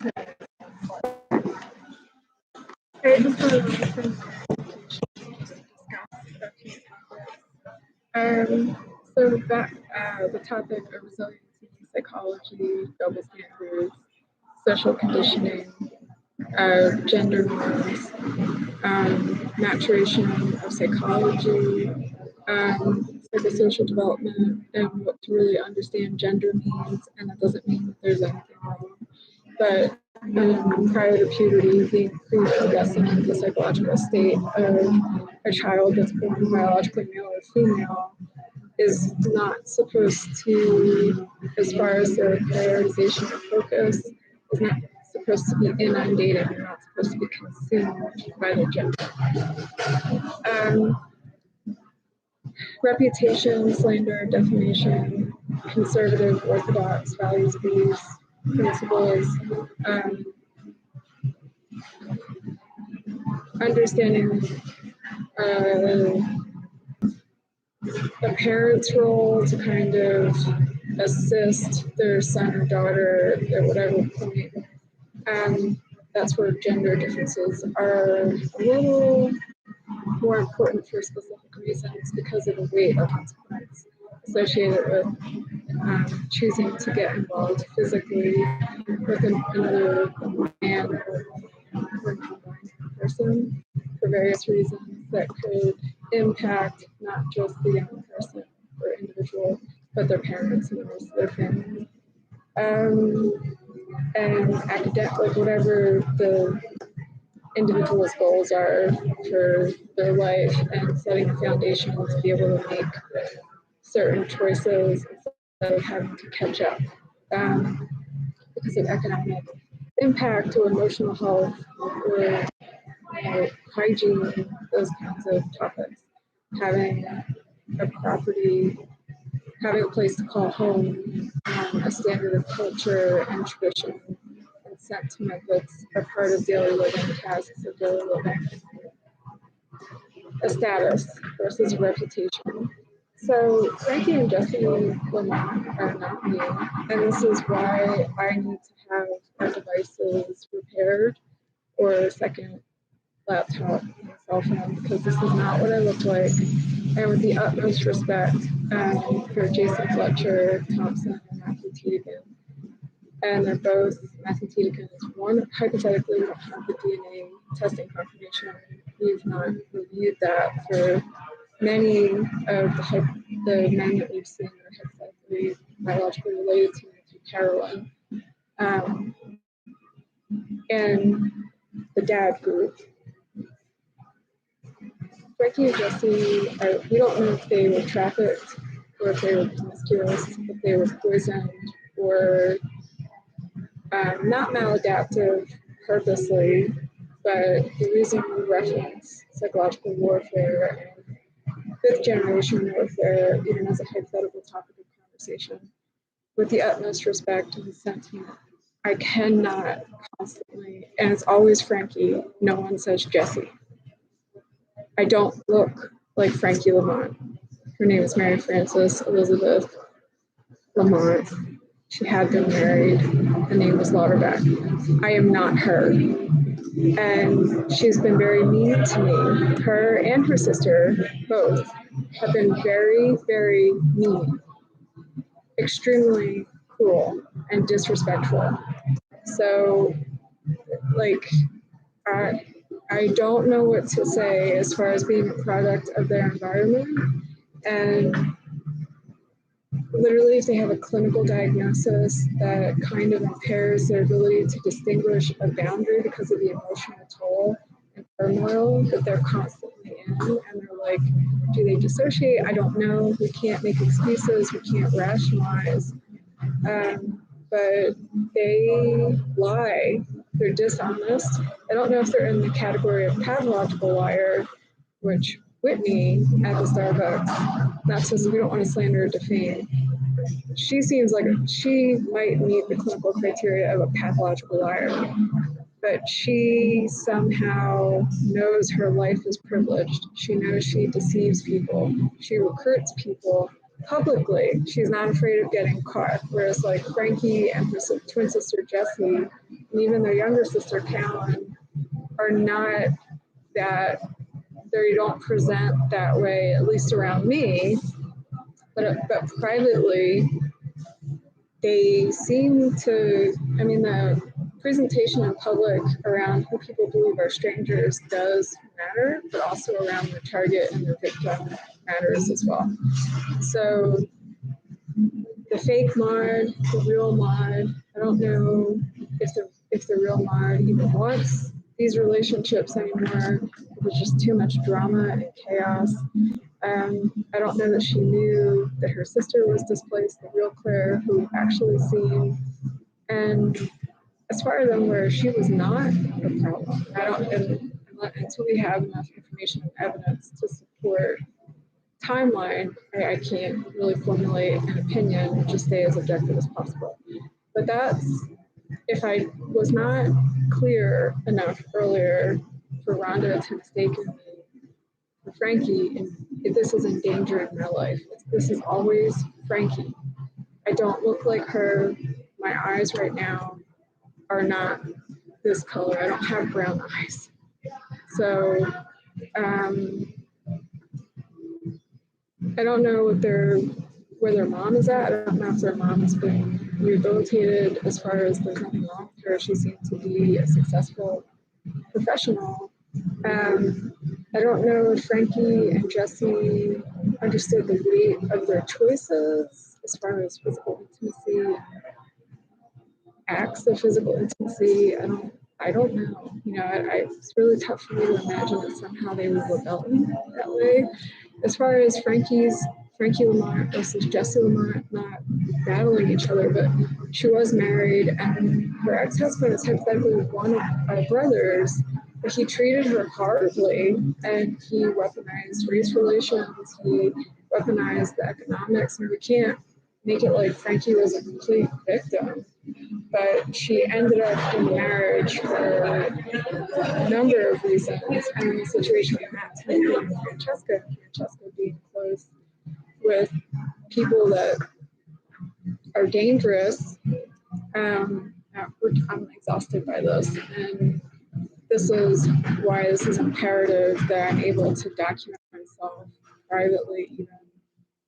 I just want to discuss a few topics. So the topic of resiliency, psychology, double standards, social conditioning, gender norms, maturation of psychology, psychosocial development, and what to really understand gender means. And that doesn't mean that there's anything wrong, but prior to puberty, being prepubescent, the psychological state of a child that's born biologically male or female is not supposed to, as far as their prioritization or focus, is not supposed to be inundated and not supposed to be consumed by the gender. Reputation, slander, defamation, conservative, orthodox values, beliefs, principles, understanding a parent's role to kind of assist their son or daughter at whatever point. That's where gender differences are a little more important for specific reasons because of the weight of consequence associated with choosing to get involved physically with another man or non-binary person for various reasons that could impact not just the young person or individual, but their parents and the rest of their family. And academic, like whatever the individual's goals are for their life and setting the foundation to be able to make certain choices instead of having to catch up because of economic impact or emotional health or hygiene, those kinds of topics. Having a property, having a place to call home, a standard of culture and tradition and sentiment that's a part of daily living, tasks of daily living. A status versus a reputation. So Frankie and Jesse Lamont are not me, and this is why I need to have our devices repaired or a second laptop and cell phone, because this is not what I look like. And with the utmost respect for Jason Fletcher Thompson and Matthew Tiedemann. And they're both, Matthew Tiedemann is one, hypothetically, we don't have the DNA testing confirmation. We've not reviewed that for many of the men that we've seen that are hypothetically biologically related to Carolyn. And the dad group. Frankie and Jesse, we don't know if they were trafficked or if they were promiscuous, if they were poisoned or not maladaptive purposely, but the reason we reference psychological warfare and fifth generation warfare, even as a hypothetical topic of conversation, with the utmost respect and sentiment, I cannot constantly, and it's always Frankie, no one says Jesse. I don't look like Frankie Lamont. Her name is Mary Frances Elizabeth Lamont. She had been married. The name was Lauterbach. I am not her. And she's been very mean to me. Her and her sister, both, have been very, very mean, extremely cruel and disrespectful. So, like, I don't know what to say as far as being a product of their environment. And literally, if they have a clinical diagnosis that kind of impairs their ability to distinguish a boundary because of the emotional toll and turmoil that they're constantly in, and they're like, do they dissociate? I don't know. We can't make excuses. We can't rationalize. But they lie. They're dishonest. I don't know if they're in the category of pathological liar, which Whitney at the Starbucks, not says we don't want to slander or defame. She seems like she might meet the clinical criteria of a pathological liar, but she somehow knows her life is privileged. She knows she deceives people. She recruits people publicly. She's not afraid of getting caught. Whereas like Frankie and her twin sister Jessie and even their younger sister, Callan, are not that, they don't present that way, at least around me, but privately, they seem to, I mean, the presentation in public around who people believe are strangers does matter, but also around the target and the victim matters as well. So the fake Maude, the real Maude, I don't know if the real Maude even wants these relationships anymore. There's just too much drama and chaos. I don't know that she knew that her sister was displaced, the real Claire, who we've actually seen. And as far as I'm aware, she was not a problem. I don't, and until we have enough information and evidence to support timeline, I can't really formulate an opinion and just stay as objective as possible. But that's, if I was not clear enough earlier for Rhonda to mistaken me for Frankie, and if this is endangering my life, this is always Frankie. I don't look like her. My eyes right now are not this color. I don't have brown eyes. So I don't know where their mom is at. I don't know if their mom has been rehabilitated. As far as there's nothing wrong with her, she seems to be a successful professional. I don't know if Frankie and Jesse understood the weight of their choices as far as physical intimacy, acts of physical intimacy. I don't know. You know, it's really tough for me to imagine that somehow they were rebelling that way. As far as Frankie Lamont versus Jesse Lamont not battling each other, but she was married, and her ex-husband is hypothetically one of our brothers, but he treated her horribly, and he weaponized race relations, he weaponized the economics, and we can't make it like Frankie was a complete victim. But she ended up in marriage for a number of reasons, and in the situation we had to with Francesca being close with people that are dangerous. I'm exhausted by this, and this is why this is imperative that I'm able to document myself privately, even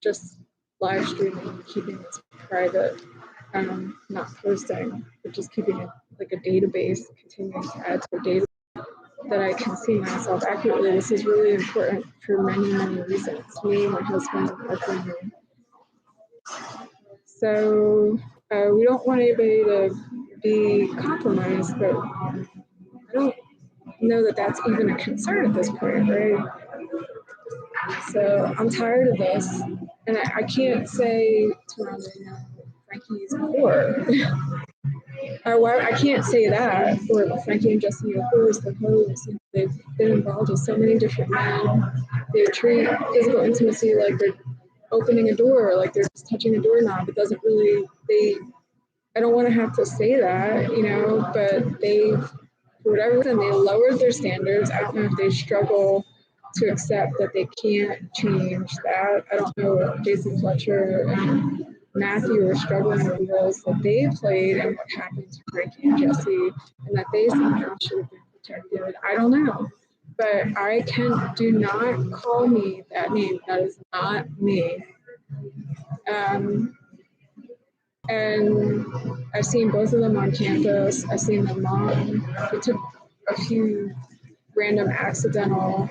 just live streaming, keeping this private, not posting, but just keeping it like a database, continuing to add to a data that I can see myself accurately. This is really important for many, many reasons. Me, my husband, our family. So we don't want anybody to be compromised, but I don't know that that's even a concern at this point, right? So I'm tired of this, and I can't say to Rhonda, you know, Frankie's poor. I can't say that, or Frankie and Jesse are whores, the hoes. You know, they've been involved with so many different men. They treat physical intimacy like they're opening a door, like they're just touching a doorknob. It doesn't really, I don't want to have to say that, you know, but for whatever reason, they lowered their standards. I don't know if they struggle to accept that they can't change that. I don't know if Jason Fletcher and Matthew are struggling with the roles that they played and what happened to Frankie and Jesse, and that they somehow should have been protected. I don't know. But do not call me that name. That is not me. And I've seen both of them on campus. I've seen them on, it took a few random accidental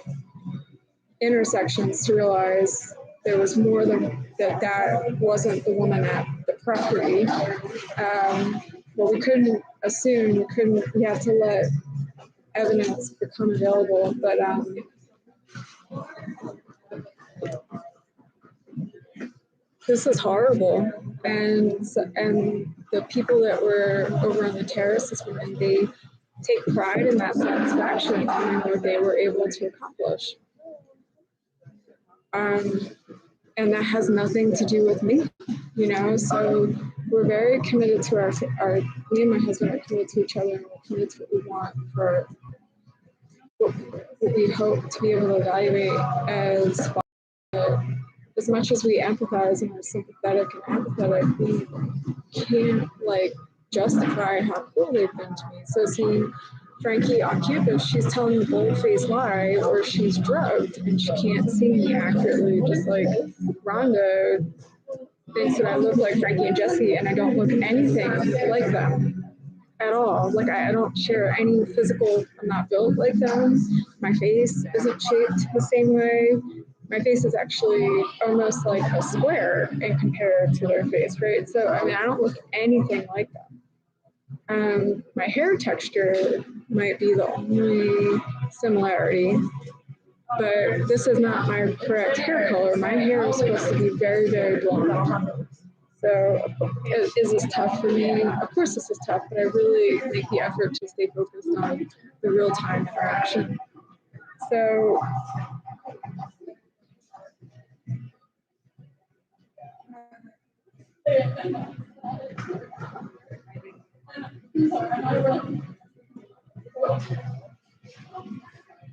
intersections to realize there was more than that wasn't the woman at the property. Well, we couldn't assume, we have to let evidence become available, but this is horrible. And the people that were over on the terrace this morning, they take pride in that satisfaction and what they were able to accomplish. And that has nothing to do with me, you know. So we're very committed to our me and my husband are committed to each other, and we're committed to what we want for what we hope to be able to evaluate as much as we empathize and are sympathetic and empathetic, we can't like justify how cool they've been to me. So seeing Frankie on campus, she's telling the bold-faced lie, or she's drugged and she can't see me accurately, just like Rhonda thinks that I look like Frankie and Jesse, and I don't look anything like them at all. Like I don't share any physical, I'm not built like them. My face isn't shaped the same way. My face is actually almost like a square in compared to their face, right? So I mean, I don't look anything like them. My hair texture might be the only similarity, but this is not my correct hair color. My hair is supposed to be very, very blonde. So is this tough for me? Of course this is tough, but I really make the effort to stay focused on the real-time interaction. So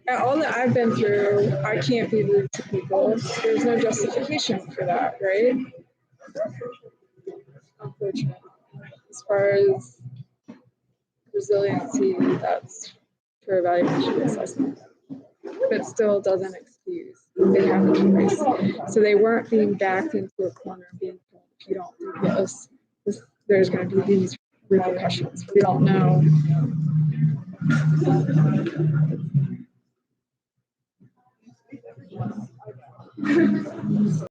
all that I've been through, I can't be rude to people. There's no justification for that, right? Unfortunately. As far as resiliency, that's for evaluation assessment. But still doesn't excuse they have a choice. So they weren't being backed into a corner being told, if you don't do this, there's going to be these repercussions. We don't know.